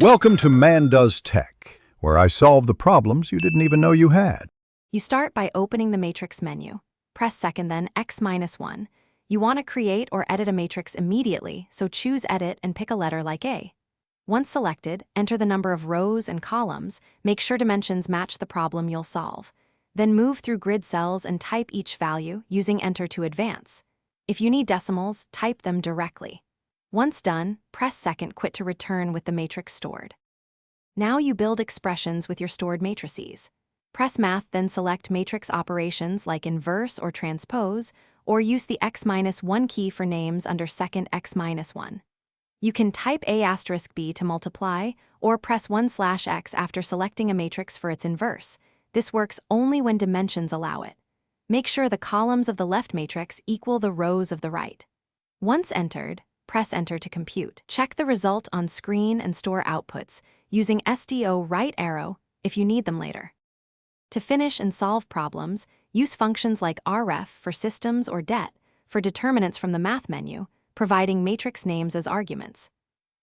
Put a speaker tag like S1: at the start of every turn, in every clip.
S1: Welcome to Man Does Tech, where I solve the problems you didn't even know you had.
S2: You start by opening the matrix menu. Press second, then X-1. You want to create or edit a matrix immediately, so choose Edit and pick a letter like A. Once selected, enter the number of rows and columns. Make sure dimensions match the problem you'll solve. Then move through grid cells and type each value, using Enter to advance. If you need decimals, type them directly. Once done, press second quit to return with the matrix stored. Now you build expressions with your stored matrices. Press Math, then select matrix operations like inverse or transpose, or use the X-1 key for names under second X-1. You can type A*B to multiply, or press 1/X after selecting a matrix for its inverse. This works only when dimensions allow it. Make sure the columns of the left matrix equal the rows of the right. Once entered, press Enter to compute. Check the result on screen and store outputs, using SDO right arrow if you need them later. To finish and solve problems, use functions like ref for systems or det for determinants from the math menu, providing matrix names as arguments.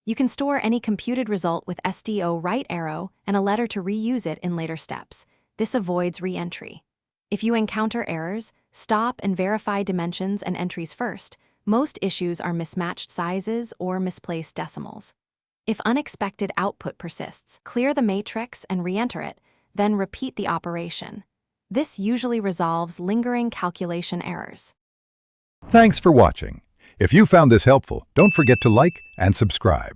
S2: You can store any computed result with SDO right arrow and a letter to reuse it in later steps. This avoids re-entry. If you encounter errors, stop and verify dimensions and entries first. Most issues are mismatched sizes or misplaced decimals. If unexpected output persists, clear the matrix and re-enter it, then repeat the operation. This usually resolves lingering calculation errors.
S1: Thanks for watching. If you found this helpful, don't forget to like and subscribe.